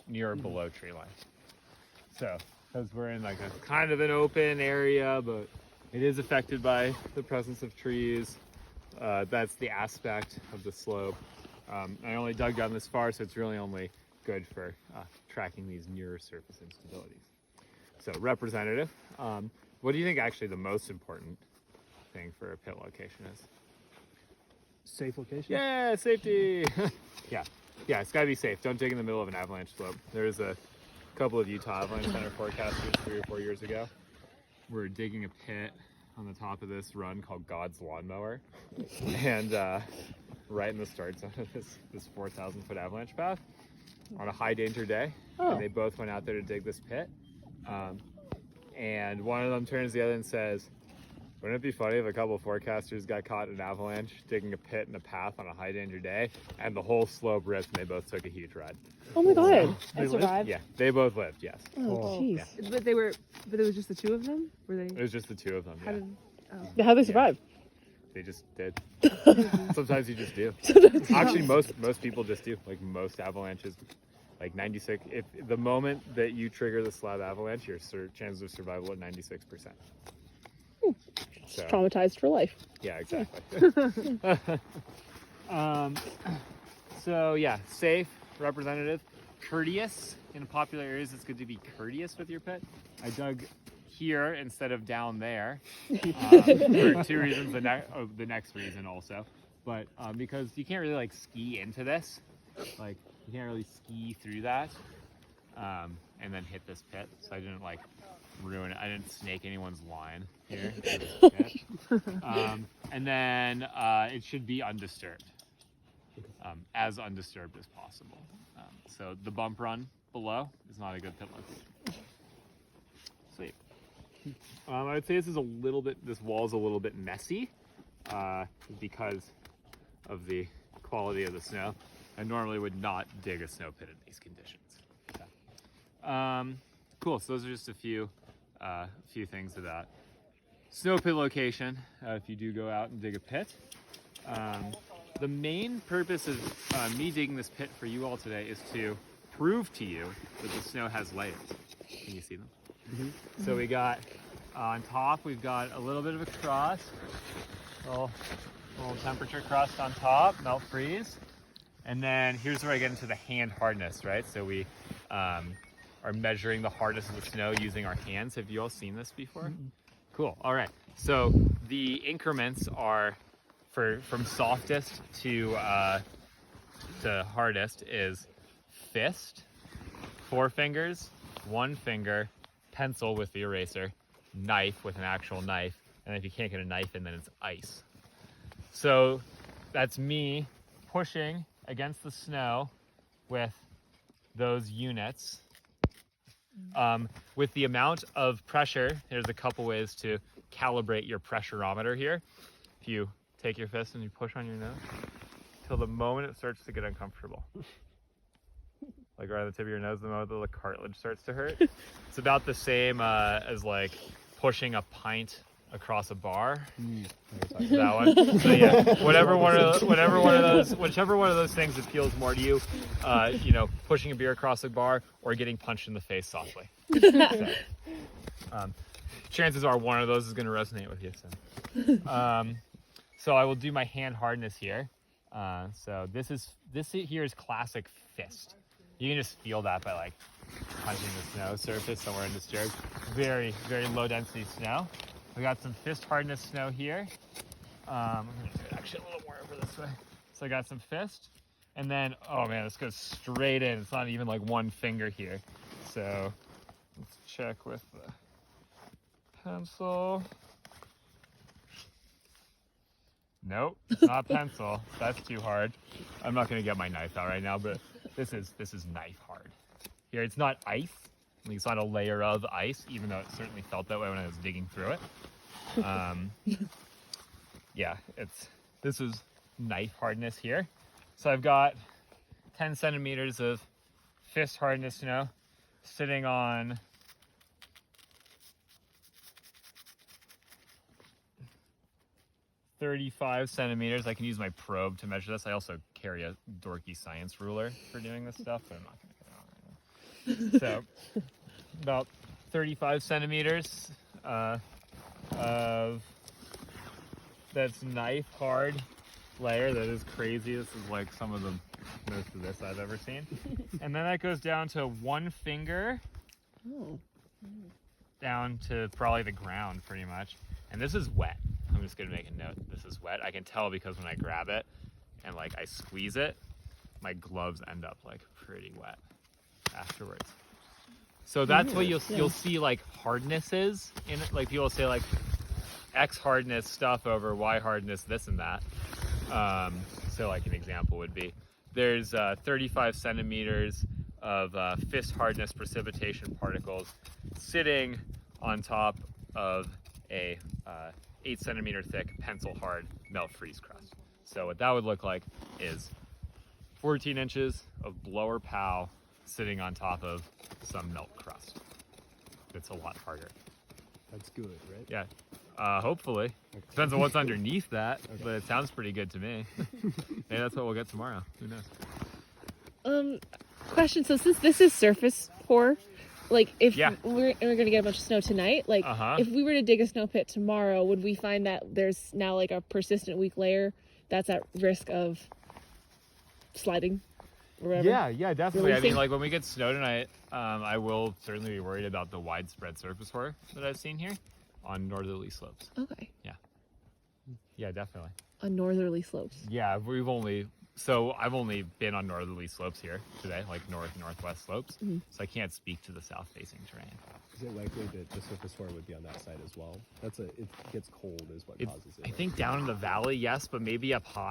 near or below tree line. So, because we're in like a kind of an open area, but it is affected by the presence of trees. That's the aspect of the slope. I only dug down this far, so it's really only good for tracking these near surface instabilities. So representative. What do you think actually the most important thing for a pit location is? Safe location? Yeah, safety. yeah, it's gotta be safe. Don't dig in the middle of an avalanche slope. There's a couple of Utah Avalanche Center forecasters 3 or 4 years ago. We're digging a pit on the top of this run called God's Lawnmower, and right in the start zone of this 4,000 foot avalanche path on a high danger day. And they both went out there to dig this pit. And one of them turns to the other and says, wouldn't it be funny if a couple of forecasters got caught in an avalanche digging a pit in a path on a high danger day and the whole slope ripped and they both took a huge ride? Oh my god. They I survived. Yeah, they both lived, yes. Oh jeez. Yeah. But it was just the two of them? Were they? It was just the two of them, How How'd they survive? They just did. Sometimes you just do. Actually, most people just do. Like most avalanches, like 96. If the moment that you trigger the slab avalanche, your chances of survival at 96%. So, Traumatized for life. yeah, exactly. So yeah, safe, representative, courteous. In popular areas, it's good to be courteous with your pit. I dug here instead of down there for 2 reasons. The next reason also, but because you can't really like ski into this, like you can't really ski through that, and then hit this pit. So I didn't like ruin it. I didn't snake anyone's line here. And then it should be undisturbed, as undisturbed as possible. So the bump run below is not a good pit location. Sweet. I would say this wall is a little bit messy because of the quality of the snow. I normally would not dig a snow pit in these conditions. Okay. Cool, so those are just a few things about snow pit location if you do go out and dig a pit. The main purpose of me digging this pit for you all today is to prove to you that the snow has layers. Can you see them? Mm-hmm. So we got on top, we've got a little bit of a crust, little temperature crust on top, melt freeze. And then here's where I get into the hand hardness, right? So we are measuring the hardness of the snow using our hands. Have you all seen this before? Mm-hmm. Cool. All right. So the increments are from softest to hardest is fist, 4 fingers, 1 finger, pencil with the eraser, knife with an actual knife, and if you can't get a knife in, then it's ice. So that's me pushing against the snow with those units. With the amount of pressure, there's a couple ways to calibrate your pressurometer here. If you take your fist and you push on your nose till the moment it starts to get uncomfortable. Like right on the tip of your nose, the moment the cartilage starts to hurt. It's about the same as like pushing a pint across a bar. That one. So yeah, whichever one of those things appeals more to you, pushing a beer across a bar or getting punched in the face softly. So, chances are one of those is going to resonate with you. So I will do my hand hardness here. So this here is classic fist. You can just feel that by like punching the snow surface somewhere undisturbed. Very, very low density snow. We got some fist hardness snow here. I'm gonna do it actually a little more over this way. So I got some fist, and then, oh man, this goes straight in. It's not even like 1 finger here. So let's check with the pencil. Nope, it's not pencil. That's too hard. I'm not gonna get my knife out right now, but this is knife hard. Here, it's not ice. It's not a layer of ice, even though it certainly felt that way when I was digging through it. Yeah, this is knife hardness here. So I've got 10 centimeters of fist hardness snow sitting on 35 centimeters. I can use my probe to measure this. I also carry a dorky science ruler for doing this stuff, but I'm not going to get it on right now. So about 35 centimeters of that's knife hard layer. That is crazy. This is like some of the most of this I've ever seen. And then that goes down to 1 finger, Oh. down to probably the ground pretty much. And this is wet. I'm just gonna make a note. This is wet. I can tell because when I grab it and like I squeeze it, my gloves end up like pretty wet afterwards. So that's what you'll see like hardnesses in it. Like people say like X hardness stuff over Y hardness this and that. So like an example would be there's 35 centimeters of fist hardness precipitation particles sitting on top of a 8 centimeter thick pencil hard melt freeze crust. So what that would look like is 14 inches of blower pow sitting on top of some melt crust. It's a lot harder. That's good, right? Yeah, hopefully. Depends on what's underneath that, but it sounds pretty good to me. Maybe that's what we'll get tomorrow. Who knows? Question. So since this is surface pour, like if Yeah. we're gonna get a bunch of snow tonight, like Uh-huh. if we were to dig a snow pit tomorrow, would we find that there's now like a persistent weak layer that's at risk of sliding or whatever? Yeah, definitely. I Releasing? mean, like when we get snow tonight, I will certainly be worried about the widespread surface wear that I've seen here on northerly slopes. Okay. Yeah, definitely. On northerly slopes. Yeah, I've only been on northerly slopes here today, like northwest slopes. Mhm. So I can't speak to the south-facing terrain. Is it likely that the surface wear would be on that side as well? It gets cold is what causes it. I think down in the valley, yes, but maybe up high.